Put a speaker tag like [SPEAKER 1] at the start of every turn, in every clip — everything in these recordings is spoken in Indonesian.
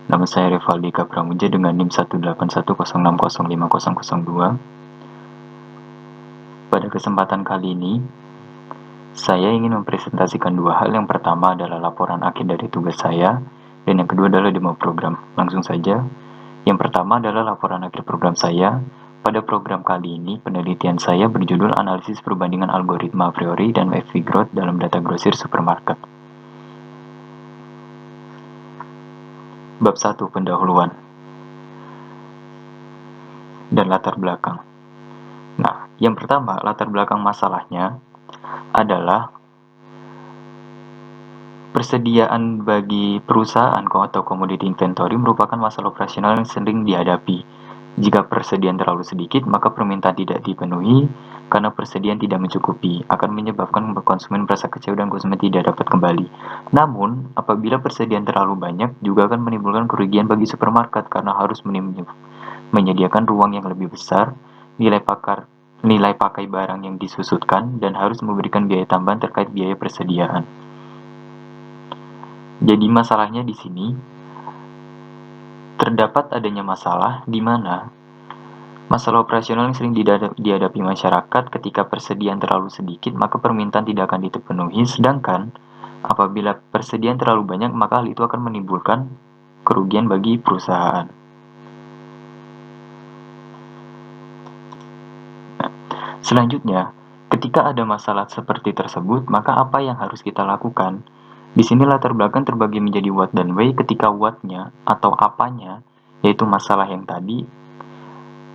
[SPEAKER 1] Nama saya Revaldi Kapramuja dengan NIM 18106050002. Pada kesempatan kali ini, saya ingin mempresentasikan dua hal. Yang pertama adalah laporan akhir dari tugas saya, dan yang kedua adalah demo program. Langsung saja. Yang pertama adalah laporan akhir program saya. Pada program kali ini, penelitian saya berjudul Analisis Perbandingan Algoritma a priori dan FV Growth dalam Data Grosir Supermarket. Bab 1. Pendahuluan dan latar belakang. Nah, yang pertama, latar belakang masalahnya adalah persediaan bagi perusahaan atau commodity inventory merupakan masalah operasional yang sering dihadapi. Jika persediaan terlalu sedikit, maka permintaan tidak dipenuhi karena persediaan tidak mencukupi, akan menyebabkan konsumen merasa kecewa dan konsumen tidak dapat kembali. Namun, apabila persediaan terlalu banyak, juga akan menimbulkan kerugian bagi supermarket karena harus menyediakan ruang yang lebih besar, nilai pakai barang yang disusutkan, dan harus memberikan biaya tambahan terkait biaya persediaan. Jadi masalahnya di sini terdapat adanya masalah di mana masalah operasional yang sering dihadapi masyarakat ketika persediaan terlalu sedikit, maka permintaan tidak akan dipenuhi, sedangkan apabila persediaan terlalu banyak, maka hal itu akan menimbulkan kerugian bagi perusahaan. Selanjutnya, ketika ada masalah seperti tersebut, maka apa yang harus kita lakukan? Di sini latar belakang terbagi menjadi what dan why. Ketika what-nya atau apanya, yaitu masalah yang tadi,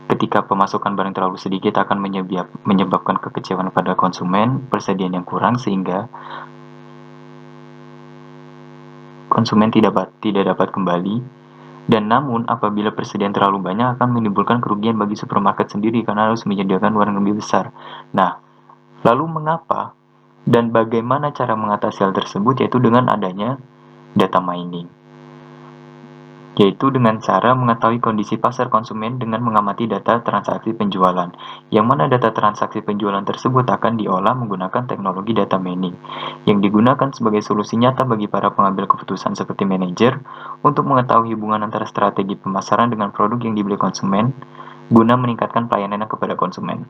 [SPEAKER 1] ketika pemasukan barang terlalu sedikit akan menyebabkan kekecewaan pada konsumen, persediaan yang kurang sehingga konsumen tidak dapat kembali. Dan namun apabila persediaan terlalu banyak akan menimbulkan kerugian bagi supermarket sendiri karena harus menyediakan barang lebih besar. Nah, lalu mengapa dan bagaimana cara mengatasi hal tersebut? Yaitu dengan adanya data mining, yaitu dengan cara mengetahui kondisi pasar konsumen dengan mengamati data transaksi penjualan, yang mana data transaksi penjualan tersebut akan diolah menggunakan teknologi data mining, yang digunakan sebagai solusi nyata bagi para pengambil keputusan seperti manajer untuk mengetahui hubungan antara strategi pemasaran dengan produk yang dibeli konsumen, guna meningkatkan pelayanan kepada konsumen.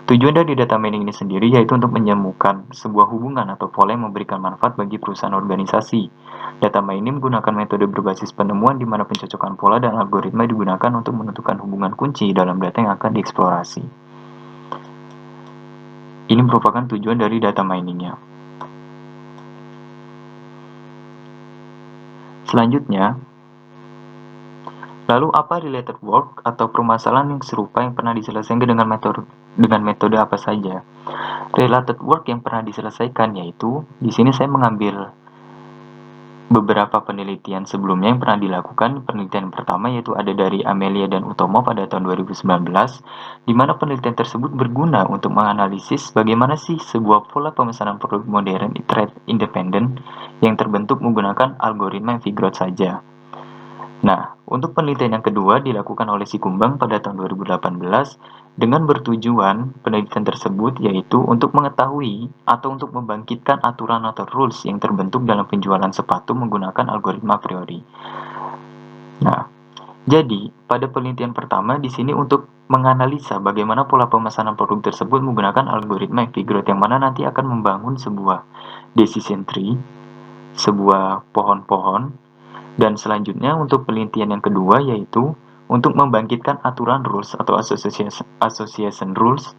[SPEAKER 1] Tujuan dari data mining ini sendiri yaitu untuk menemukan sebuah hubungan atau pola yang memberikan manfaat bagi perusahaan organisasi. Data mining menggunakan metode berbasis penemuan di mana pencocokan pola dan algoritma digunakan untuk menentukan hubungan kunci dalam data yang akan dieksplorasi. Ini merupakan tujuan dari data miningnya. Selanjutnya, lalu apa related work atau permasalahan yang serupa yang pernah diselesaikan dengan metode apa saja? Related work yang pernah diselesaikan yaitu, di sini saya mengambil beberapa penelitian sebelumnya yang pernah dilakukan. Penelitian pertama yaitu ada dari Amelia dan Utomo pada tahun 2019, di mana penelitian tersebut berguna untuk menganalisis bagaimana sih sebuah pola pemesanan produk modern trade independent yang terbentuk menggunakan algoritma FV Growth saja. Nah, untuk penelitian yang kedua dilakukan oleh Sikumbang pada tahun 2018 dengan bertujuan penelitian tersebut yaitu untuk mengetahui atau untuk membangkitkan aturan atau rules yang terbentuk dalam penjualan sepatu menggunakan algoritma a priori. Nah, jadi pada penelitian pertama di sini untuk menganalisa bagaimana pola pemesanan produk tersebut menggunakan algoritma FV Growth, yang mana nanti akan membangun sebuah decision tree, sebuah pohon-pohon. Dan selanjutnya untuk penelitian yang kedua yaitu untuk membangkitkan aturan rules atau association rules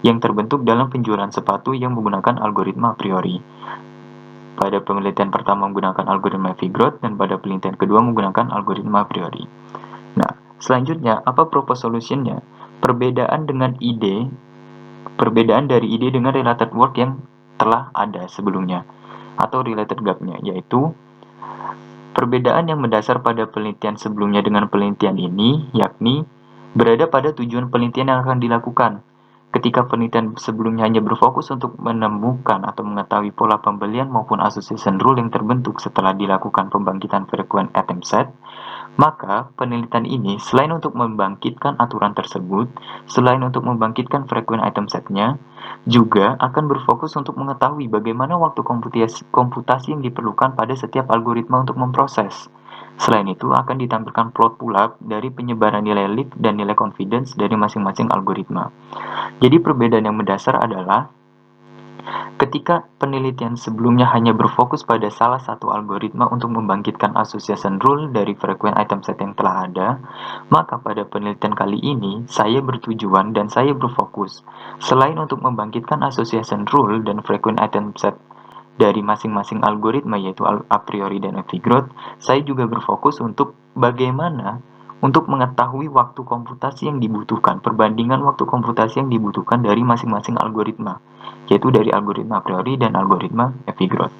[SPEAKER 1] yang terbentuk dalam penjualan sepatu yang menggunakan algoritma a priori. Pada penelitian pertama menggunakan algoritma FV Growth dan pada penelitian kedua menggunakan algoritma a priori. Nah, selanjutnya apa proposed solution-nya? Perbedaan dari ide dengan related work yang telah ada sebelumnya atau related gap-nya, yaitu perbedaan yang mendasar pada penelitian sebelumnya dengan penelitian ini, yakni berada pada tujuan penelitian yang akan dilakukan. Ketika penelitian sebelumnya hanya berfokus untuk menemukan atau mengetahui pola pembelian maupun association rule yang terbentuk setelah dilakukan pembangkitan frequent item set, maka penelitian ini selain untuk membangkitkan aturan tersebut, selain untuk membangkitkan frequent item set-nya, juga akan berfokus untuk mengetahui bagaimana waktu komputasi yang diperlukan pada setiap algoritma untuk memproses. Selain itu, akan ditampilkan plot pula dari penyebaran nilai leak dan nilai confidence dari masing-masing algoritma. Jadi perbedaan yang mendasar adalah ketika penelitian sebelumnya hanya berfokus pada salah satu algoritma untuk membangkitkan association rule dari frequent item set yang telah ada, maka pada penelitian kali ini saya bertujuan dan saya berfokus selain untuk membangkitkan association rule dan frequent item set dari masing-masing algoritma yaitu a priori dan Epigros, saya juga berfokus untuk bagaimana untuk mengetahui waktu komputasi yang dibutuhkan, perbandingan waktu komputasi yang dibutuhkan dari masing-masing algoritma, yaitu dari algoritma a priori dan algoritma Epigros.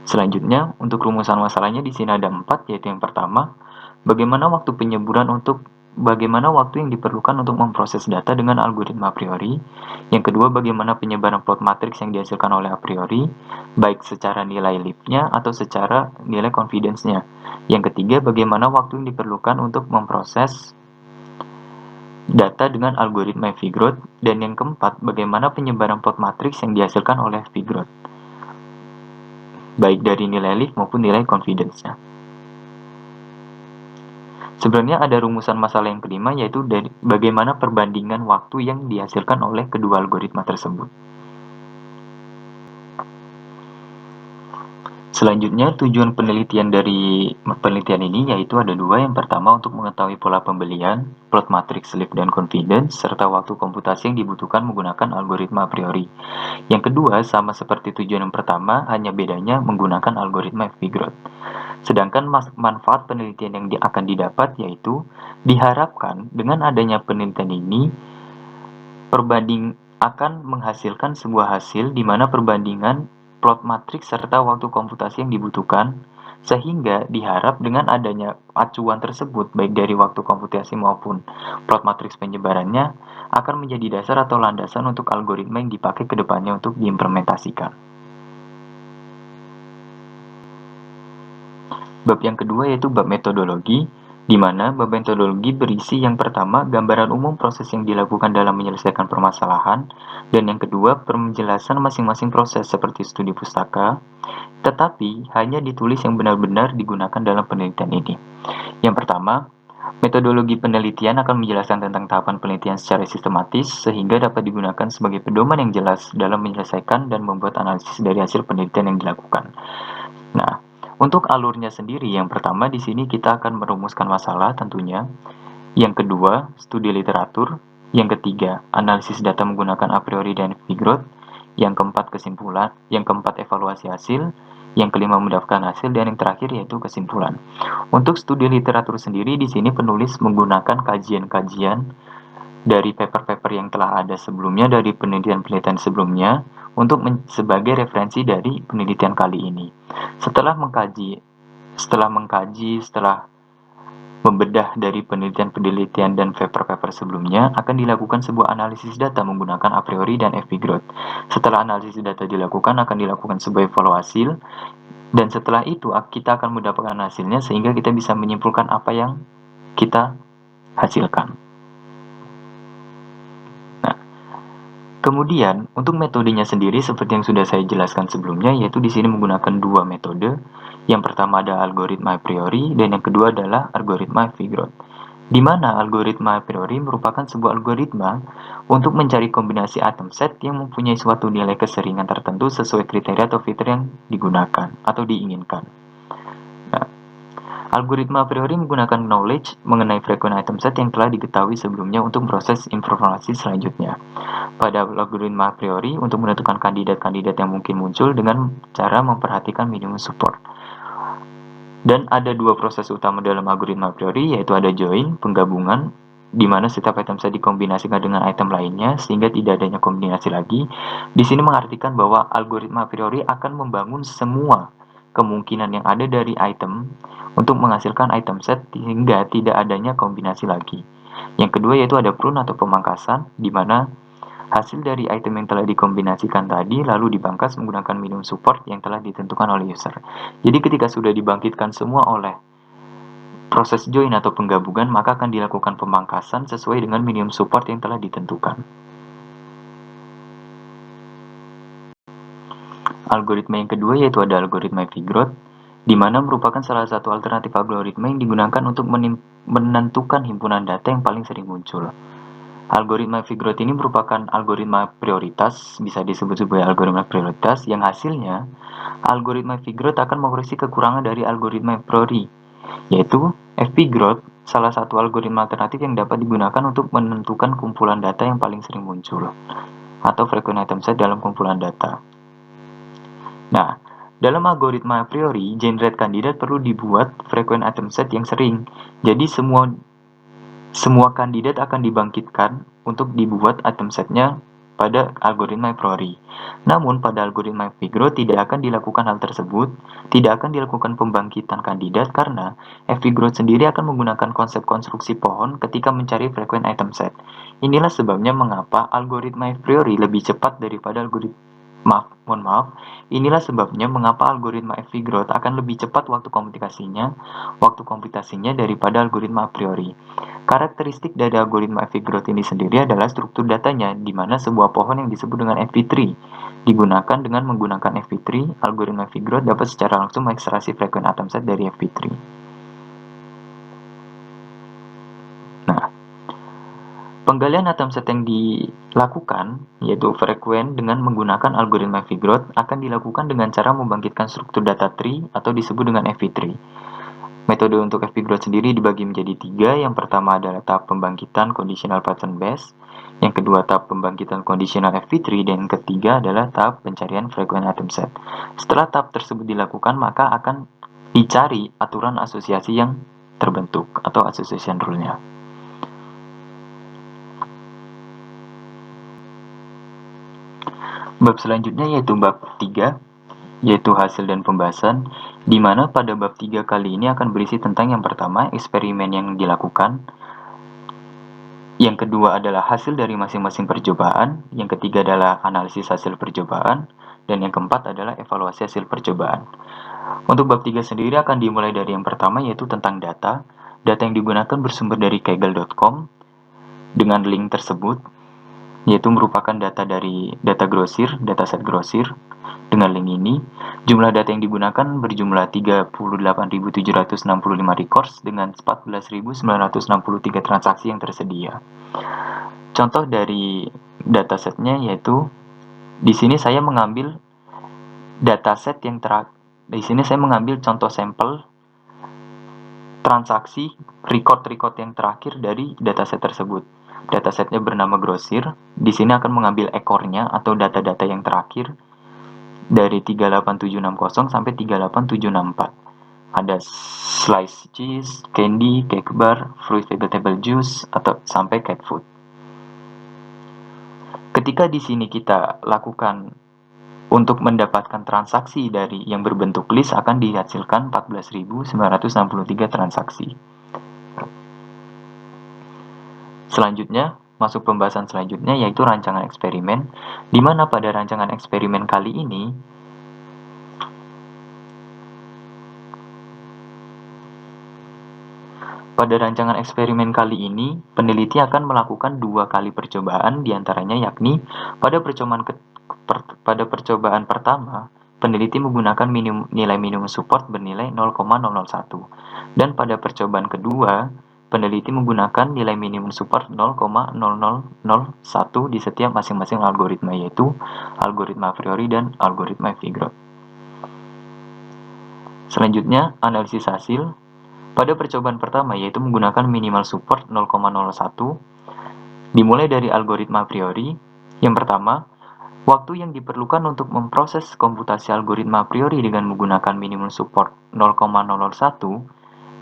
[SPEAKER 1] Selanjutnya, untuk rumusan masalahnya di sini ada 4, yaitu yang pertama, bagaimana waktu waktu yang diperlukan untuk memproses data dengan algoritma a priori. Yang kedua, bagaimana penyebaran plot matrix yang dihasilkan oleh a priori, baik secara nilai leaf-nya atau secara nilai confidence-nya. Yang ketiga, bagaimana waktu yang diperlukan untuk memproses data dengan algoritma Epigros. Dan yang keempat, bagaimana penyebaran plot matrix yang dihasilkan oleh Epigros, baik dari nilai leaf maupun nilai confidence-nya. Sebenarnya ada rumusan masalah yang kelima, yaitu dari bagaimana perbandingan waktu yang dihasilkan oleh kedua algoritma tersebut. Selanjutnya, tujuan penelitian dari penelitian ini yaitu ada 2. Yang pertama, untuk mengetahui pola pembelian, plot matrix leaf dan confidence, serta waktu komputasi yang dibutuhkan menggunakan algoritma a priori. Yang kedua, sama seperti tujuan yang pertama, hanya bedanya menggunakan algoritma Epigros. Sedangkan manfaat penelitian yang akan didapat yaitu diharapkan dengan adanya penelitian ini akan menghasilkan sebuah hasil di mana perbandingan plot matrix serta waktu komputasi yang dibutuhkan, sehingga diharap dengan adanya acuan tersebut baik dari waktu komputasi maupun plot matrix penyebarannya akan menjadi dasar atau landasan untuk algoritma yang dipakai ke depannya untuk diimplementasikan. Bab yang kedua yaitu bab metodologi, di mana bab metodologi berisi yang pertama gambaran umum proses yang dilakukan dalam menyelesaikan permasalahan, dan yang kedua penjelasan masing-masing proses seperti studi pustaka, tetapi hanya ditulis yang benar-benar digunakan dalam penelitian ini. Yang pertama, metodologi penelitian akan menjelaskan tentang tahapan penelitian secara sistematis sehingga dapat digunakan sebagai pedoman yang jelas dalam menyelesaikan dan membuat analisis dari hasil penelitian yang dilakukan. Nah, untuk alurnya sendiri, yang pertama di sini kita akan merumuskan masalah tentunya. Yang kedua, studi literatur. Yang ketiga, analisis data menggunakan a priori dan Epigros. Yang keempat, kesimpulan. Yang keempat, evaluasi hasil. Yang kelima, mendaftarkan hasil. Dan yang terakhir yaitu kesimpulan. Untuk studi literatur sendiri, di sini penulis menggunakan kajian-kajian dari paper-paper yang telah ada sebelumnya, dari penelitian-penelitian sebelumnya, untuk sebagai referensi dari penelitian kali ini. Setelah membedah dari penelitian-penelitian dan paper-paper sebelumnya, akan dilakukan sebuah analisis data menggunakan a priori dan Epigros. Setelah analisis data dilakukan, akan dilakukan sebuah evaluasi, dan setelah itu kita akan mendapatkan hasilnya sehingga kita bisa menyimpulkan apa yang kita hasilkan. Kemudian, untuk metodenya sendiri seperti yang sudah saya jelaskan sebelumnya, yaitu di sini menggunakan 2 metode. Yang pertama ada algoritma a priori dan yang kedua adalah algoritma Epigros. Di mana algoritma a priori merupakan sebuah algoritma untuk mencari kombinasi item set yang mempunyai suatu nilai keseringan tertentu sesuai kriteria atau fitur yang digunakan atau diinginkan. Algoritma a priori menggunakan knowledge mengenai frequent item set yang telah diketahui sebelumnya untuk proses informasi selanjutnya. Pada algoritma a priori, untuk menentukan kandidat-kandidat yang mungkin muncul dengan cara memperhatikan minimum support. Dan ada 2 proses utama dalam algoritma a priori, yaitu ada join, penggabungan, di mana setiap item set dikombinasikan dengan item lainnya sehingga tidak adanya kombinasi lagi. Di sini mengartikan bahwa algoritma a priori akan membangun semua kemungkinan yang ada dari item untuk menghasilkan item set hingga tidak adanya kombinasi lagi. Yang kedua yaitu ada prune atau pemangkasan, di mana hasil dari item yang telah dikombinasikan tadi lalu dipangkas menggunakan minimum support yang telah ditentukan oleh user. Jadi ketika sudah dibangkitkan semua oleh proses join atau penggabungan, maka akan dilakukan pemangkasan sesuai dengan minimum support yang telah ditentukan. Algoritma yang kedua yaitu ada algoritma Epigros, di mana merupakan salah satu alternatif algoritma yang digunakan untuk menentukan himpunan data yang paling sering muncul. Algoritma Figgrot ini merupakan algoritma prioritas, bisa disebut sebagai algoritma prioritas, yang hasilnya algoritma Figgrot akan mengoreksi kekurangan dari algoritma a priori, yaitu Fgrowth, salah satu algoritma alternatif yang dapat digunakan untuk menentukan kumpulan data yang paling sering muncul, atau frequent item set dalam kumpulan data. Nah, dalam algoritma a priori, generate kandidat perlu dibuat frequent item set yang sering. Jadi semua kandidat akan dibangkitkan untuk dibuat item setnya pada algoritma a priori. Namun, pada algoritma Figgrot tidak akan dilakukan hal tersebut, tidak akan dilakukan pembangkitan kandidat karena Fgrowth sendiri akan menggunakan konsep konstruksi pohon ketika mencari frequent item set. Inilah sebabnya mengapa algoritma a priori lebih cepat daripada Inilah sebabnya mengapa algoritma Fgrowth akan lebih cepat waktu komputasinya daripada algoritma a priori. Karakteristik dari algoritma Fgrowth ini sendiri adalah struktur datanya, di mana sebuah pohon yang disebut dengan FP3 digunakan. Dengan menggunakan FP3, algoritma Fgrowth dapat secara langsung mengekstraksi frequent item set dari FP3. Nah, penggalian item set yang dilakukan, yaitu frequent dengan menggunakan algoritma Fgrowth, akan dilakukan dengan cara membangkitkan struktur data tree atau disebut dengan FP3. Metode untuk Fgrowth sendiri dibagi menjadi 3. Yang pertama adalah tahap pembangkitan conditional pattern base, yang kedua tahap pembangkitan conditional FP3, dan yang ketiga adalah tahap pencarian frequent item set. Setelah tahap tersebut dilakukan, maka akan dicari aturan asosiasi yang terbentuk atau association rule-nya. Bab selanjutnya yaitu bab 3, yaitu hasil dan pembahasan, di mana pada bab 3 kali ini akan berisi tentang yang pertama, eksperimen yang dilakukan, yang kedua adalah hasil dari masing-masing percobaan, yang ketiga adalah analisis hasil percobaan, dan yang keempat adalah evaluasi hasil percobaan. Untuk bab 3 sendiri akan dimulai dari yang pertama, yaitu tentang data. Data yang digunakan bersumber dari kaggle.com dengan link tersebut, yaitu merupakan data dari data grosir, dataset grosir. Dengan link ini, jumlah data yang digunakan berjumlah 38.765 records dengan 14.963 transaksi yang tersedia. Contoh dari datasetnya yaitu di sini saya mengambil dataset yang di sini saya mengambil contoh sampel transaksi record yang terakhir dari dataset tersebut. Datasetnya bernama grosir. Di sini akan mengambil ekornya atau data-data yang terakhir dari 38760 sampai 38764. Ada slice cheese, candy, cake bar, fruit vegetable juice, atau sampai cat food. Ketika di sini kita lakukan untuk mendapatkan transaksi dari yang berbentuk list, akan dihasilkan 14.963 transaksi. Selanjutnya, masuk pembahasan selanjutnya yaitu rancangan eksperimen, di mana pada rancangan eksperimen kali ini peneliti akan melakukan 2 kali percobaan, diantaranya yakni pada percobaan pertama, peneliti menggunakan nilai minimum support bernilai 0,001, dan pada percobaan kedua, peneliti menggunakan nilai minimum support 0,0001 di setiap masing-masing algoritma, yaitu algoritma a priori dan algoritma Fgrowth. Selanjutnya, analisis hasil. Pada percobaan pertama, yaitu menggunakan minimal support 0,01, dimulai dari algoritma a priori. Yang pertama, waktu yang diperlukan untuk memproses komputasi algoritma a priori dengan menggunakan minimum support 0,001,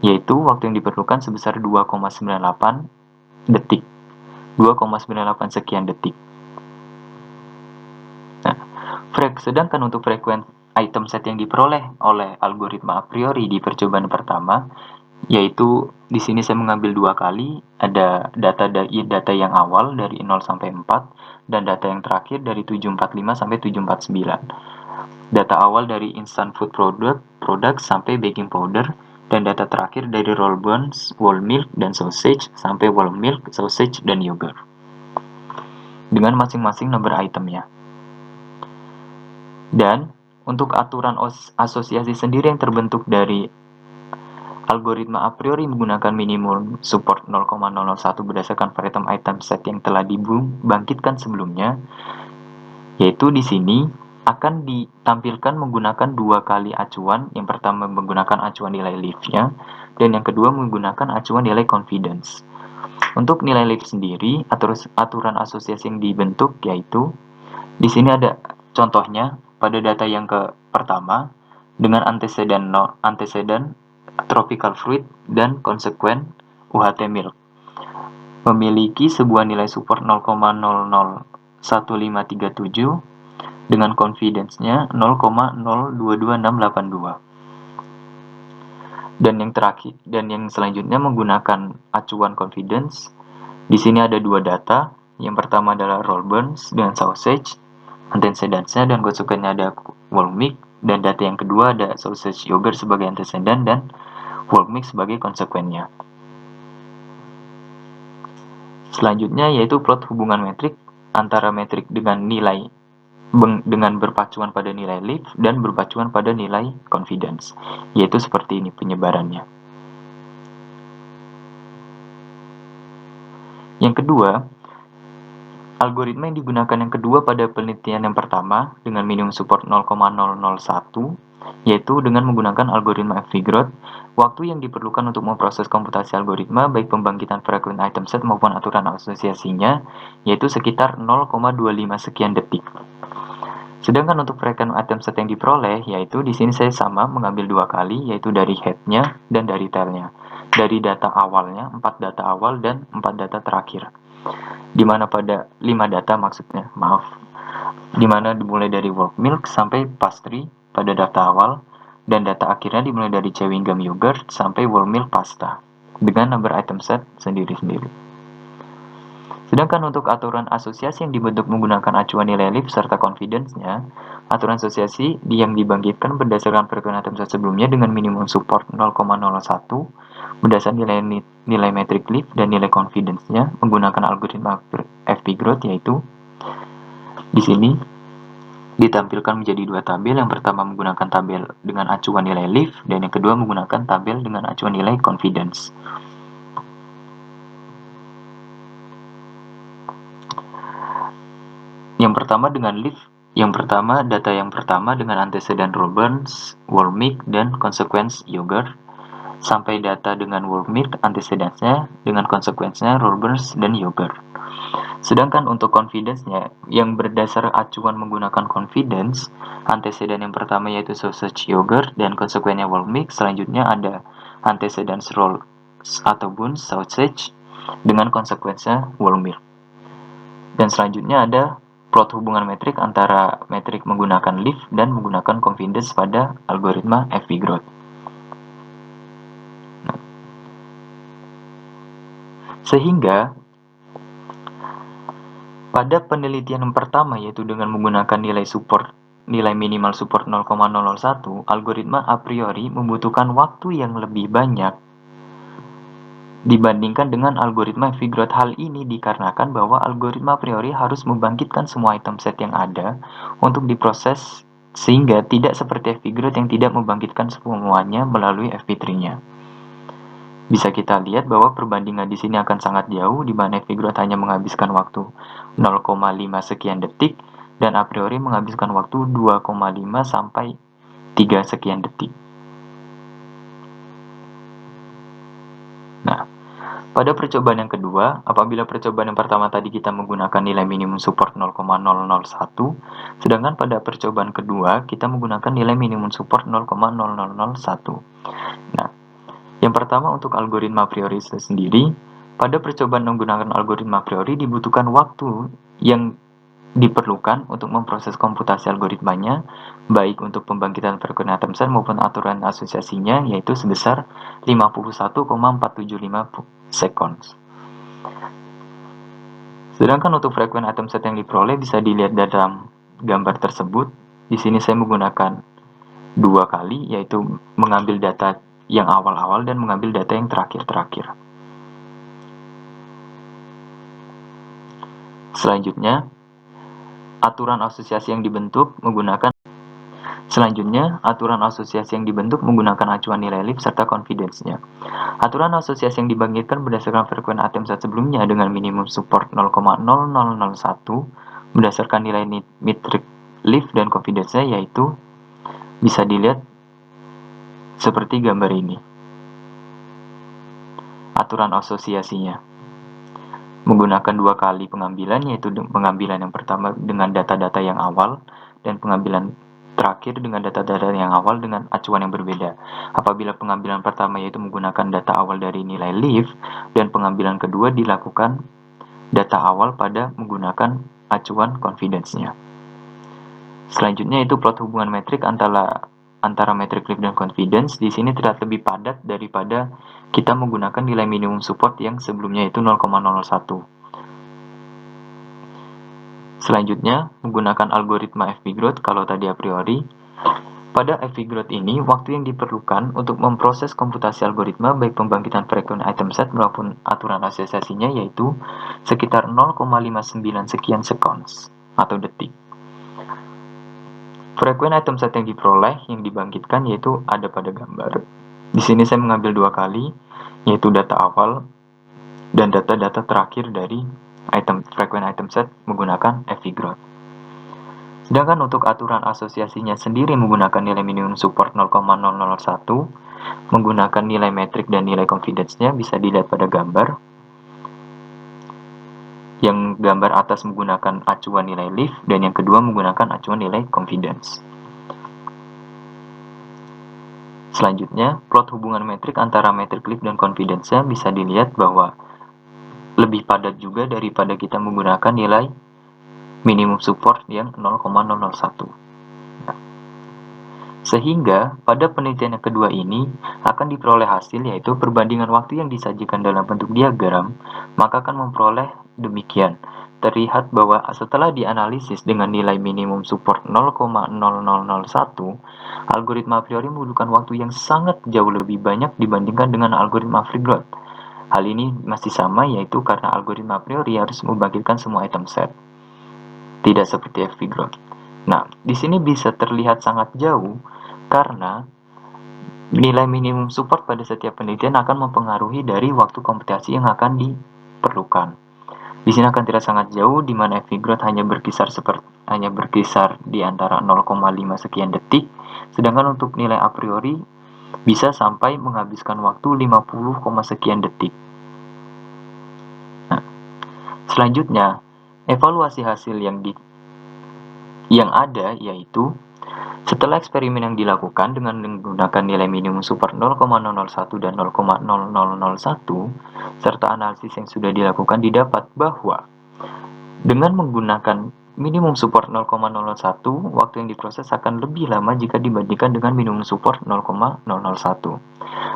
[SPEAKER 1] yaitu waktu yang diperlukan sebesar 2,98 detik. 2,98 sekian detik. Nah, sedangkan untuk frekuensi item set yang diperoleh oleh algoritma a priori di percobaan pertama, yaitu di sini saya mengambil 2 kali, ada data yang awal dari 0 sampai 4 dan data yang terakhir dari 745 sampai 749. Data awal dari instant food product sampai baking powder, dan data terakhir dari roll buns, whole milk, dan sausage sampai whole milk, sausage, dan yogurt, dengan masing-masing nomor itemnya. Dan untuk aturan asosiasi sendiri yang terbentuk dari algoritma a priori menggunakan minimum support 0,001 berdasarkan random item set yang telah dibangkitkan sebelumnya, yaitu di sini akan ditampilkan menggunakan dua kali acuan. Yang pertama menggunakan acuan nilai leaf-nya, dan yang kedua menggunakan acuan nilai confidence. Untuk nilai leaf sendiri, aturan asosiasi yang dibentuk yaitu di sini ada contohnya pada data yang pertama dengan antecedent tropical fruit dan consequent UHT milk memiliki sebuah nilai support 0,001537 dengan confidence-nya 0,022682. Dan yang terakhir dan yang selanjutnya menggunakan acuan confidence. Di sini ada dua data. Yang pertama adalah roll burns dengan sausage, antecedents-nya, dan consequent-nya ada whole milk, dan data yang kedua ada sausage yogurt sebagai antecedent dan whole milk sebagai consequent-nya. Selanjutnya yaitu plot hubungan metrik antara metrik dengan berpacuan pada nilai leaf dan berpacuan pada nilai confidence, yaitu seperti ini penyebarannya. Yang kedua, algoritma yang digunakan yang kedua pada penelitian yang pertama dengan minimum support 0,001, yaitu dengan menggunakan algoritma FV-Groth. Waktu yang diperlukan untuk memproses komputasi algoritma, baik pembangkitan frequent item set maupun aturan asosiasinya, yaitu sekitar 0,25 sekian detik. Sedangkan untuk frequent item set yang diperoleh, yaitu di sini saya sama mengambil dua kali, yaitu dari head-nya dan dari tail-nya. Dari data awalnya, 4 data awal dan 4 data terakhir. Dimana pada 5 data dimana dimulai dari whole milk sampai pastry pada data awal, dan data akhirnya dimulai dari chewing gum yogurt sampai whole milk pasta dengan number item set sendiri-sendiri. Sedangkan untuk aturan asosiasi yang dibentuk menggunakan acuan nilai leaf serta confidence-nya, aturan asosiasi yang dibangkitkan berdasarkan frequent item set sebelumnya dengan minimum support 0,01 berdasarkan nilai metric leaf dan nilai confidence-nya menggunakan algoritma FV-Groth, yaitu di sini ditampilkan menjadi dua tabel. Yang pertama menggunakan tabel dengan acuan nilai leaf dan yang kedua menggunakan tabel dengan acuan nilai confidence. Data yang pertama dengan antecedent roll burns, whole milk, dan consequence yogurt, sampai data dengan whole milk, antecedents-nya dengan consequence-nya roll burns dan yogurt. Sedangkan untuk confidence-nya yang berdasar acuan menggunakan confidence, antecedent yang pertama yaitu sausage yogurt dan consequence-nya whole milk, selanjutnya ada antecedents roll atau buns sausage dengan consequence-nya whole milk. Dan selanjutnya ada plot hubungan metrik antara metrik menggunakan leaf dan menggunakan confidence pada algoritma FV-Groth. Sehingga pada penelitian yang pertama yaitu dengan menggunakan nilai minimal support 0,001, algoritma a priori membutuhkan waktu yang lebih banyak dibandingkan dengan algoritma FV-Groth. Hal ini dikarenakan bahwa algoritma a priori harus membangkitkan semua item set yang ada untuk diproses, sehingga tidak seperti FV-Groth yang tidak membangkitkan semuanya melalui FV-tree-nya. Bisa kita lihat bahwa perbandingan di sini akan sangat jauh, di mana FV-Groth hanya menghabiskan waktu 0,5 sekian detik dan a priori menghabiskan waktu 2,5 sampai 3 sekian detik. Nah, pada percobaan yang kedua, apabila percobaan yang pertama tadi kita menggunakan nilai minimum support 0,001, sedangkan pada percobaan kedua kita menggunakan nilai minimum support 0,0001. Nah, yang pertama untuk algoritma a priori sendiri, pada percobaan menggunakan algoritma a priori dibutuhkan waktu yang diperlukan untuk memproses komputasi algoritmanya, baik untuk pembangkitan frequent item set maupun aturan asosiasinya, yaitu sebesar 51,475 seconds. Sedangkan untuk frequent item set yang diperoleh bisa dilihat dalam gambar tersebut. Di sini saya menggunakan dua kali, yaitu mengambil data yang awal-awal dan mengambil data yang terakhir-terakhir. Selanjutnya, aturan asosiasi yang dibentuk menggunakan Selanjutnya, aturan asosiasi yang dibentuk menggunakan acuan nilai leaf serta confidence-nya. Aturan asosiasi yang dibangkitkan berdasarkan frekuensi item set sebelumnya dengan minimum support 0,0001 berdasarkan nilai metric leaf dan confidence-nya, yaitu bisa dilihat seperti gambar ini. Aturan asosiasinya menggunakan dua kali pengambilan, yaitu pengambilan yang pertama dengan data-data yang awal dan pengambilan terakhir dengan data-data yang awal dengan acuan yang berbeda. Apabila pengambilan pertama yaitu menggunakan data awal dari nilai leaf dan pengambilan kedua dilakukan data awal pada menggunakan acuan confidence-nya. Selanjutnya itu plot hubungan metrik antara metric leaf dan confidence. Di sini terlihat lebih padat daripada kita menggunakan nilai minimum support yang sebelumnya itu 0,01. Selanjutnya, menggunakan algoritma FP-Growth. Kalau tadi a priori, pada FP-Growth ini, waktu yang diperlukan untuk memproses komputasi algoritma baik pembangkitan frekuensi item set maupun aturan asosiasinya yaitu sekitar 0,59 sekian seconds atau detik. Frekuensi item set yang diperoleh, yang dibangkitkan yaitu ada pada gambar. Di sini saya mengambil dua kali, yaitu data awal dan data-data terakhir dari frekuensi item set menggunakan FP-Growth. Sedangkan untuk aturan asosiasinya sendiri menggunakan nilai minimum support 0,001, menggunakan nilai metrik dan nilai confidence-nya bisa dilihat pada gambar. Yang gambar atas menggunakan acuan nilai leaf dan yang kedua menggunakan acuan nilai confidence. Selanjutnya, plot hubungan metrik antara metric leaf dan confidence-nya bisa dilihat bahwa lebih padat juga daripada kita menggunakan nilai minimum support yang 0,001. Sehingga pada penelitian yang kedua ini akan diperoleh hasil yaitu perbandingan waktu yang disajikan dalam bentuk diagram, maka akan memperoleh demikian. Terlihat bahwa setelah dianalisis dengan nilai minimum support 0,0001, algoritma a priori membutuhkan waktu yang sangat jauh lebih banyak dibandingkan dengan algoritma FP-Growth. Hal ini masih sama, yaitu karena algoritma a priori harus membangkitkan semua item set, tidak seperti FP-Growth. Nah, di sini bisa terlihat sangat jauh karena nilai minimum support pada setiap penelitian akan mempengaruhi dari waktu komputasi yang akan diperlukan. Di sini akan terlihat sangat jauh, di mana FP-Growth hanya berkisar di antara 0,5 sekian detik, sedangkan untuk nilai a priori bisa sampai menghabiskan waktu 50, sekian detik. Nah, selanjutnya, evaluasi hasil yang ada yaitu setelah eksperimen yang dilakukan dengan menggunakan nilai minimum support 0,001 dan 0,0001 serta analisis yang sudah dilakukan didapat bahwa dengan menggunakan minimum support 0,001, waktu yang diproses akan lebih lama jika dibandingkan dengan minimum support 0,001.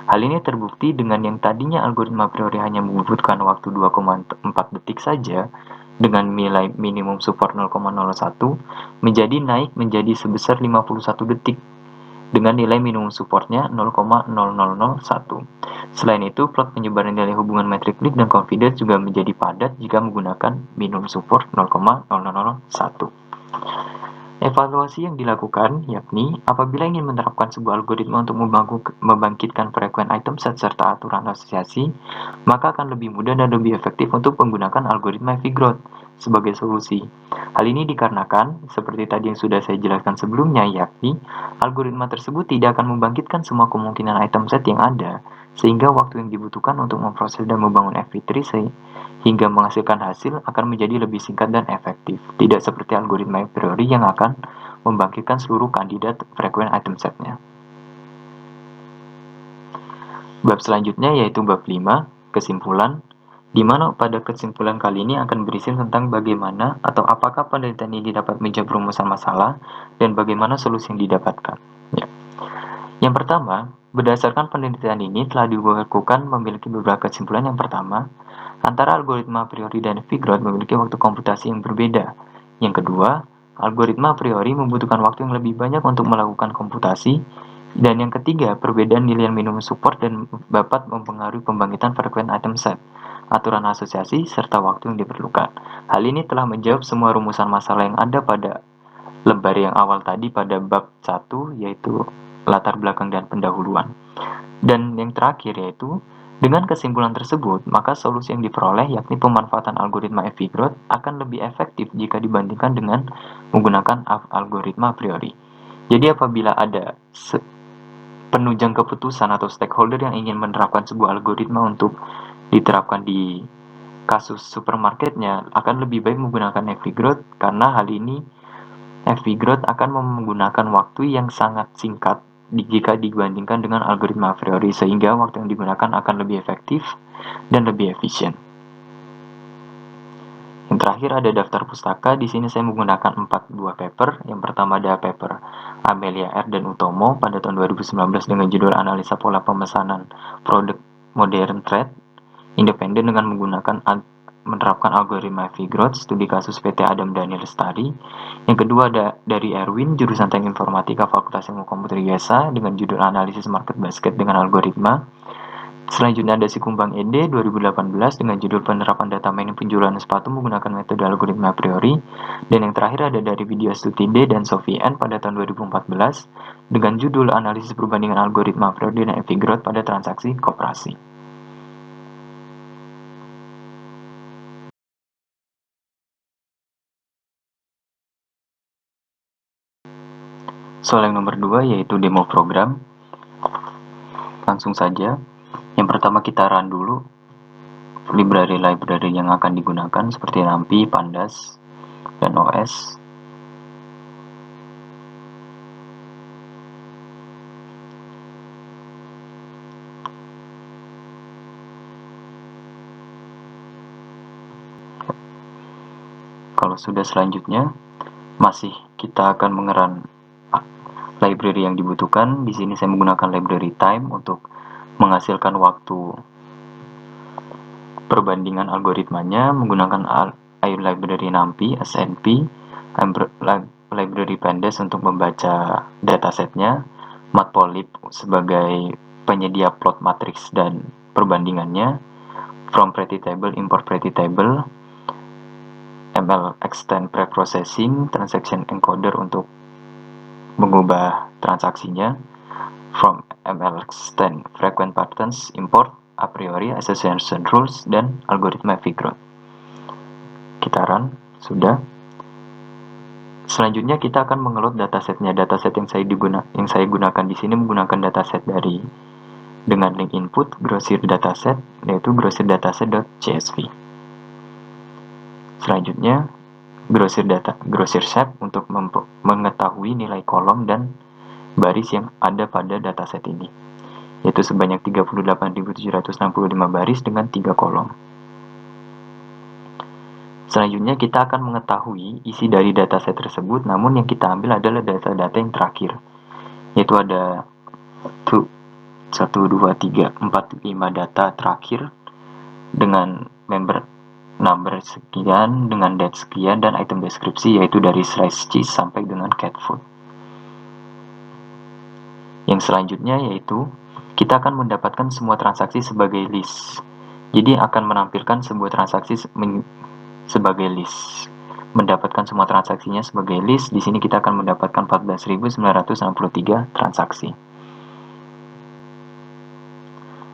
[SPEAKER 1] Hal ini terbukti dengan yang tadinya algoritma a priori hanya membutuhkan waktu 2,4 detik saja dengan nilai minimum support 0,01 naik menjadi sebesar 51 detik dengan nilai minimum supportnya 0,0001. Selain itu, plot penyebaran nilai hubungan metric leaf dan confidence juga menjadi padat jika menggunakan minimum support 0,001. Evaluasi yang dilakukan yakni apabila ingin menerapkan sebuah algoritma untuk membangkitkan frekuensi item set serta aturan asosiasi, maka akan lebih mudah dan lebih efektif untuk menggunakan algoritma FP-Growth sebagai solusi. Hal ini dikarenakan, seperti tadi yang sudah saya jelaskan sebelumnya, yakni algoritma tersebut tidak akan membangkitkan semua kemungkinan item set yang ada, sehingga waktu yang dibutuhkan untuk memproses dan membangun FP-tree hingga menghasilkan hasil akan menjadi lebih singkat dan efektif, tidak seperti algoritma a priori yang akan membangkitkan seluruh kandidat frekuensi item setnya. Bab selanjutnya yaitu bab 5, kesimpulan, di mana pada kesimpulan kali ini akan berisi tentang bagaimana atau apakah penelitian ini dapat menjawab rumusan masalah dan bagaimana solusi yang didapatkan. Ya. Yang pertama, berdasarkan penelitian ini telah dilakukan memiliki beberapa kesimpulan. Yang pertama, antara algoritma a priori dan FP-Growth memiliki waktu komputasi yang berbeda. Yang kedua, algoritma a priori membutuhkan waktu yang lebih banyak untuk melakukan komputasi. Dan yang ketiga, perbedaan nilai minimum support dan dapat mempengaruhi pembangkitan frekuensi item set, aturan asosiasi, serta waktu yang diperlukan. Hal ini telah menjawab semua rumusan masalah yang ada pada lembar yang awal tadi pada bab 1, yaitu latar belakang dan pendahuluan. Dan yang terakhir yaitu, dengan kesimpulan tersebut, maka solusi yang diperoleh yakni pemanfaatan algoritma Avogadro akan lebih efektif jika dibandingkan dengan menggunakan algoritma a priori. Jadi apabila ada penunjang keputusan atau stakeholder yang ingin menerapkan sebuah algoritma untuk diterapkan di kasus supermarketnya, akan lebih baik menggunakan Avogadro karena hal ini Avogadro akan menggunakan waktu yang sangat singkat jika dibandingkan dengan algoritma a priori, sehingga waktu yang digunakan akan lebih efektif dan lebih efisien. Yang terakhir ada daftar pustaka. Di sini saya menggunakan 4 buah paper. Yang pertama ada paper Amelia R. dan Utomo pada tahun 2019 dengan judul Analisa Pola Pemesanan Produk Modern Trade Independen dengan menerapkan algoritma Avogadro, studi kasus PT Adam Daniel Lestari. Yang kedua ada dari Erwin, jurusan Teknik Informatika Fakultas Ilmu Komputer IASA dengan judul Analisis Market Basket dengan Algoritma. Selanjutnya ada Sikumbang Ede 2018 dengan judul Penerapan Data Mining Penjualan Sepatu menggunakan metode algoritma a priori. Dan yang terakhir ada dari Vidya Stutide dan Sophie N pada tahun 2014 dengan judul Analisis Perbandingan Algoritma a priori dan Avogadro pada transaksi koperasi. Soal yang nomor 2 yaitu demo program. Langsung saja. Yang pertama kita run dulu library-library yang akan digunakan seperti NumPy, Pandas, dan OS. Kalau sudah selanjutnya masih kita akan mengerun library yang dibutuhkan. Di sini saya menggunakan library time untuk menghasilkan waktu perbandingan algoritmanya menggunakan library NumPy, SNP, library Pandas untuk membaca datasetnya, Matplotlib sebagai penyedia plot matrix dan perbandingannya, from pretty table, import pretty table, ML extend preprocessing, transaction encoder untuk mengubah transaksinya, from ML extend frequent patterns, import a priori, association rules, dan algoritma Avogadro. Kita run, sudah. Selanjutnya kita akan mengeload datasetnya. Dataset yang saya gunakan di sini menggunakan dataset dengan link input grocery dataset, yaitu grocery-dataset.csv. Selanjutnya grocery shape untuk mengetahui nilai kolom dan baris yang ada pada dataset ini, yaitu sebanyak 38.765 baris dengan 3 kolom. Selanjutnya kita akan mengetahui isi dari dataset tersebut, namun yang kita ambil adalah data-data yang terakhir, yaitu ada 1, 2, 3, 4, 5 data terakhir dengan member number sekian, dengan date sekian, dan item deskripsi yaitu dari slice cheese sampai dengan cat food. Yang selanjutnya yaitu kita akan mendapatkan semua transaksi sebagai list. Jadi akan menampilkan sebuah transaksi sebagai list. Mendapatkan semua transaksinya sebagai list. Di sini kita akan mendapatkan 14.963 transaksi.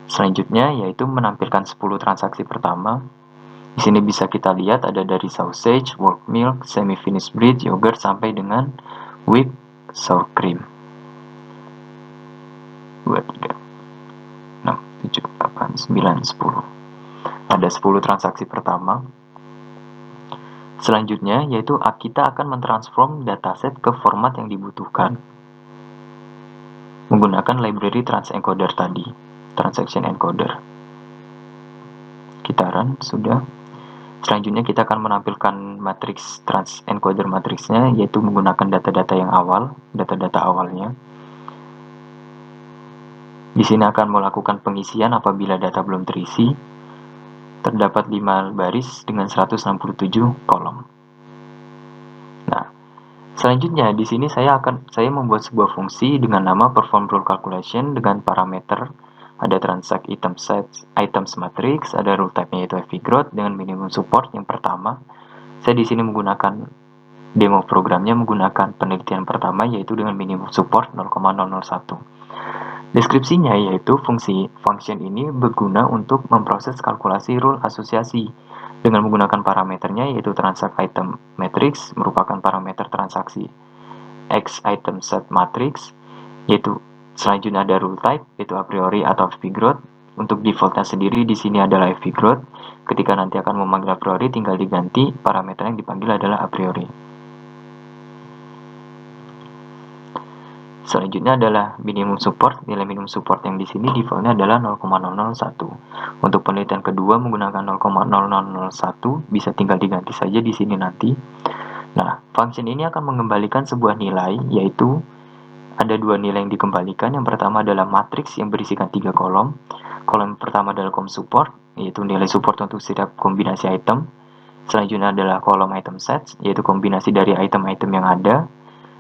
[SPEAKER 1] Selanjutnya yaitu menampilkan 10 transaksi pertama. Di sini bisa kita lihat ada dari sausage, work milk, semi-finished bread, yogurt sampai dengan whipped sour cream. 2, 3, 6, 7, 8, 9, 10. Ada 10 transaksi pertama. Selanjutnya yaitu kita akan mentransform dataset ke format yang dibutuhkan menggunakan library transencoder tadi, transaction encoder. Kita run, sudah. Selanjutnya kita akan menampilkan matriks transencoder matriksnya, yaitu menggunakan data-data yang awal, data-data awalnya. Di sini akan melakukan pengisian apabila data belum terisi. Terdapat 5 baris dengan 167 kolom. Nah, selanjutnya di sini saya membuat sebuah fungsi dengan nama perform rule calculation dengan parameter ada transact items matrix, ada rule type-nya yaitu Avogadro dengan minimum support. Yang pertama, saya di sini menggunakan Demo programnya menggunakan penelitian pertama yaitu dengan minimum support 0,001. Deskripsinya yaitu function ini berguna untuk memproses kalkulasi rule asosiasi dengan menggunakan parameternya yaitu transact item matrix merupakan parameter transaksi X item set matrix, yaitu selanjutnya ada rule type yaitu a priori atau fp growth. Untuk defaultnya sendiri di sini adalah fp growth. Ketika nanti akan memanggil a priori tinggal diganti parameter yang dipanggil adalah a priori. Selanjutnya adalah minimum support. Nilai minimum support yang di sini defaultnya adalah 0,001. Untuk penelitian kedua menggunakan 0,0001 bisa tinggal diganti saja di sini nanti. Nah, function ini akan mengembalikan sebuah nilai, yaitu ada dua nilai yang dikembalikan. Yang pertama adalah matriks yang berisikan 3 kolom. Kolom pertama adalah kolom support, yaitu nilai support untuk setiap kombinasi item. Selanjutnya adalah kolom item sets, yaitu kombinasi dari item-item yang ada.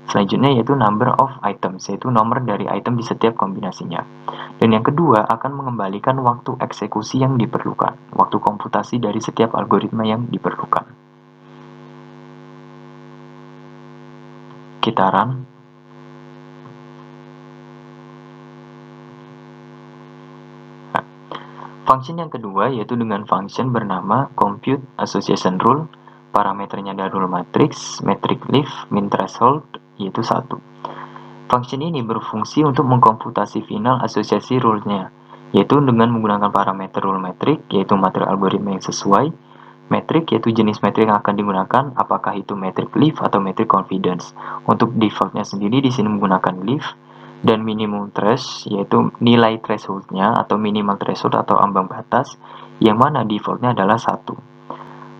[SPEAKER 1] Selanjutnya yaitu number of items, yaitu nomor dari item di setiap kombinasinya. Dan yang kedua akan mengembalikan waktu eksekusi yang diperlukan, waktu komputasi dari setiap algoritma yang diperlukan. Kita run. Function yang kedua yaitu dengan function bernama compute association rule. Parameternya adalah rule matrix, metric leaf, min threshold, yaitu 1. Function ini berfungsi untuk mengkomputasi final asosiasi rule-nya, yaitu dengan menggunakan parameter rule metric, yaitu materi algoritma yang sesuai, metrik yaitu jenis metrik yang akan digunakan, apakah itu metric leaf atau metric confidence. Untuk defaultnya sendiri di sini menggunakan leaf, dan minimum thresh yaitu nilai thresholdnya atau minimal threshold atau ambang batas, yang mana defaultnya adalah 1.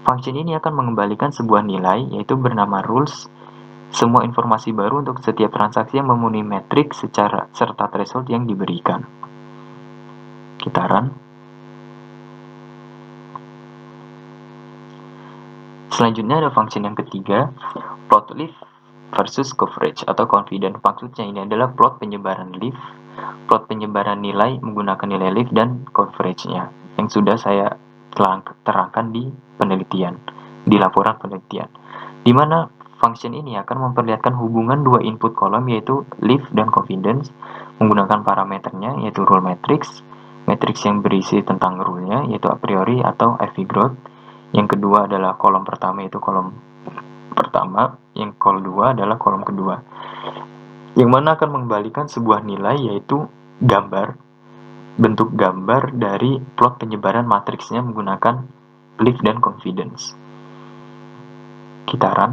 [SPEAKER 1] Function ini akan mengembalikan sebuah nilai yaitu bernama rules, semua informasi baru untuk setiap transaksi yang memenuhi metrik serta threshold yang diberikan. Kita run. Selanjutnya ada function yang ketiga, plot leaf versus coverage atau confidence. Maksudnya ini adalah plot penyebaran leaf, plot penyebaran nilai menggunakan nilai leaf dan coverage-nya yang sudah saya terangkan di penelitian, di laporan penelitian. Di mana function ini akan memperlihatkan hubungan dua input kolom yaitu leaf dan confidence menggunakan parameternya yaitu rule matrix, matrix yang berisi tentang rule-nya yaitu a priori atau fp growth. Yang kedua adalah kolom pertama yaitu kolom pertama, yang kolom kedua adalah kolom kedua. Yang mana akan mengembalikan sebuah nilai yaitu gambar, bentuk gambar dari plot penyebaran matriksnya menggunakan leaf dan confidence. Kita run.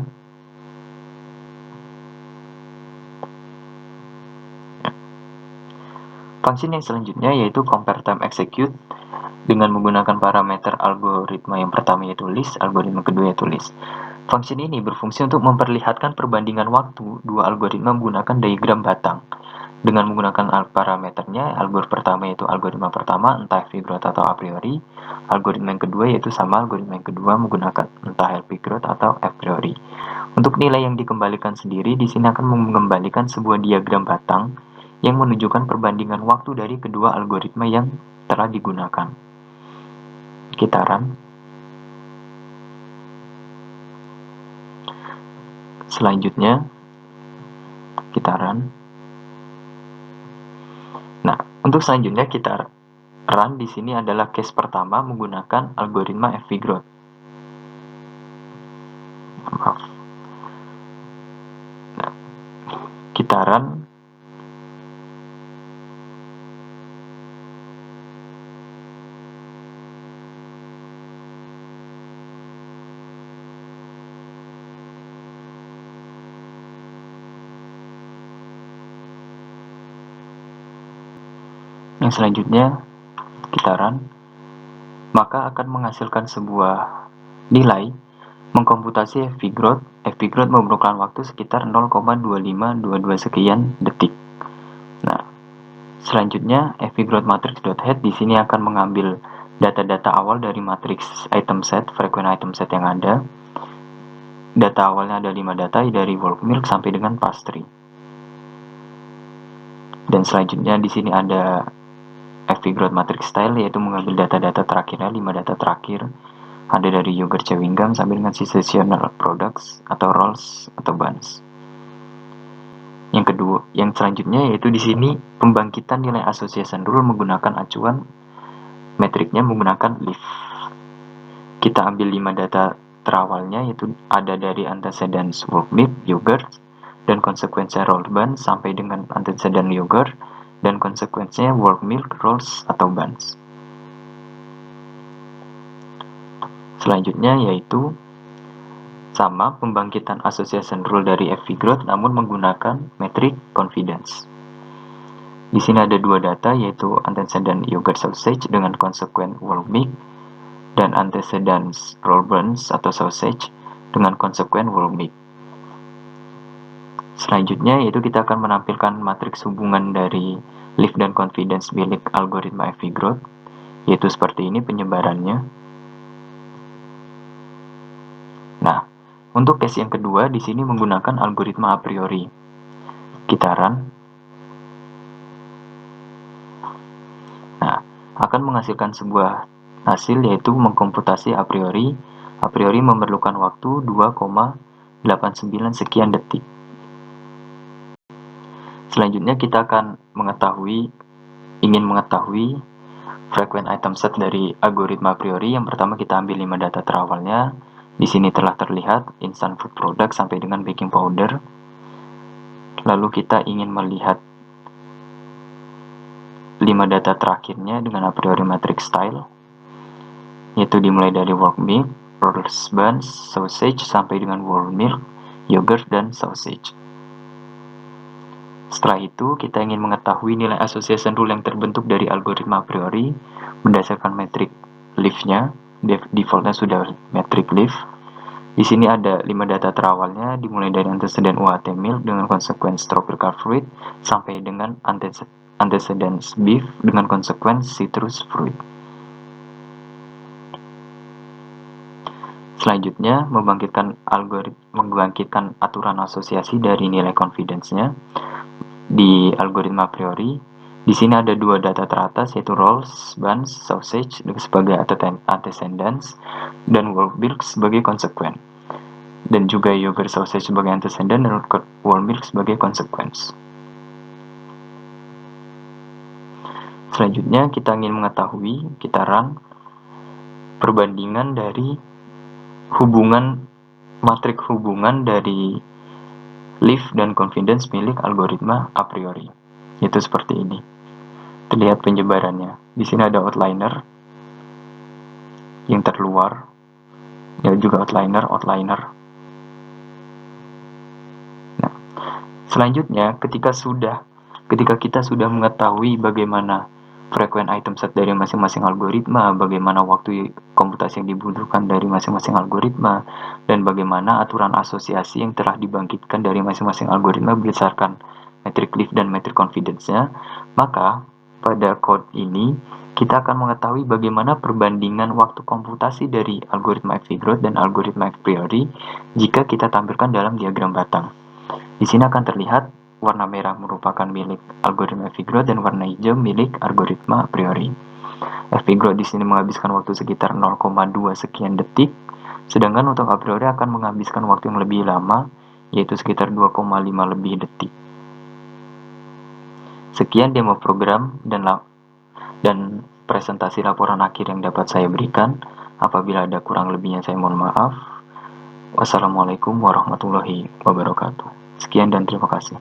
[SPEAKER 1] Function yang selanjutnya yaitu compare time execute dengan menggunakan parameter algoritma yang pertama yaitu list, algoritma kedua yaitu list. Function ini berfungsi untuk memperlihatkan perbandingan waktu dua algoritma menggunakan diagram batang. Dengan menggunakan parameternya, algoritma pertama yaitu algoritma pertama entah fp growth atau a priori, algoritma yang kedua yaitu sama algoritma yang kedua menggunakan entah fp growth atau a priori. Untuk nilai yang dikembalikan sendiri di sini akan mengembalikan sebuah diagram batang yang menunjukkan perbandingan waktu dari kedua algoritma yang telah digunakan. Kita run. Selanjutnya kita run. Nah, untuk selanjutnya kita run di sini adalah case pertama menggunakan algoritma fp growth. Maaf. Nah, kita run. Yang selanjutnya kita run, maka akan menghasilkan sebuah nilai mengkomputasi fp growth. Fp growth memerlukan waktu sekitar 0,2522 sekian detik. Nah, selanjutnya fp growth matrix.head di sini akan mengambil data-data awal dari matriks item set, frequent item set yang ada. Data awalnya ada 5 data dari bulk milk sampai dengan pastry. Dan selanjutnya di sini ada fp growth matrix style yaitu mengambil data-data terakhirnya, 5 data terakhir. Ada dari yogurt chewing gum sampai dengan seasonal products atau rolls atau buns. Yang selanjutnya yaitu di sini pembangkitan nilai association rule menggunakan acuan metriknya menggunakan leaf. Kita ambil 5 data terawalnya, yaitu ada dari antecedents work milk, yogurt, dan konsekuensinya rolled buns sampai dengan antecedent yogurt, dan konsekuensinya work milk, rolls, atau buns. Selanjutnya yaitu sama pembangkitan association rule dari FV growth namun menggunakan metrik confidence. Di sini ada 2 data yaitu antecedent yogurt sausage dengan konsekuen work milk dan antecedents roll buns atau sausage dengan konsekuen work milk. Selanjutnya yaitu kita akan menampilkan matriks hubungan dari leaf dan confidence milik algoritma FV growth, yaitu seperti ini penyebarannya. Nah, untuk case yang kedua di sini menggunakan algoritma a priori. Kita run. Nah, akan menghasilkan sebuah hasil yaitu mengkomputasi a priori. A priori memerlukan waktu 2,89 sekian detik. Selanjutnya kita akan ingin mengetahui frequent item set dari algoritma a priori. Yang pertama kita ambil 5 data terawalnya. Di sini telah terlihat instant food product sampai dengan baking powder. Lalu kita ingin melihat 5 data terakhirnya dengan a priori matrix style, yaitu dimulai dari work milk, rolls buns, sausage sampai dengan work milk, yogurt, dan sausage. Setelah itu, kita ingin mengetahui nilai association rule yang terbentuk dari algoritma a priori berdasarkan metrik leaf-nya. Defaultnya sudah metrik leaf. Di sini ada 5 data terawalnya dimulai dari antecedent UHT milk dengan konsekuensi tropical fruit sampai dengan antecedents beef dengan konsekuensi citrus fruit. Selanjutnya membangkitkan aturan asosiasi dari nilai confidence-nya di algoritma a priori. Di sini ada 2 data teratas yaitu rolls, buns, sausage sebagai antecedents dan work milk sebagai konsekuen. Dan juga yogurt sausage sebagai antecedent dan work milk sebagai konsekuensi. Selanjutnya kita ingin mengetahui, kita run perbandingan dari matrik hubungan dari leaf dan confidence milik algoritma a priori. Itu seperti ini. Terlihat penyebarannya. Di sini ada outliner yang terluar, dan juga outliner. Nah, selanjutnya ketika kita sudah mengetahui bagaimana frequent item set dari masing-masing algoritma, bagaimana waktu komputasi yang dibutuhkan dari masing-masing algoritma, dan bagaimana aturan asosiasi yang telah dibangkitkan dari masing-masing algoritma berdasarkan metrik leaf dan metrik confidence-nya, maka pada code ini kita akan mengetahui bagaimana perbandingan waktu komputasi dari algoritma FV growth dan algoritma a priori jika kita tampilkan dalam diagram batang. Di sini akan terlihat warna merah merupakan milik algoritma FV growth dan warna hijau milik algoritma a priori. FV growth di sini menghabiskan waktu sekitar 0,2 sekian detik, sedangkan untuk a priori akan menghabiskan waktu yang lebih lama, yaitu sekitar 2,5 lebih detik. Sekian demo program dan presentasi laporan akhir yang dapat saya berikan. Apabila ada kurang lebihnya saya mohon maaf. Wassalamualaikum warahmatullahi wabarakatuh. Sekian dan terima kasih.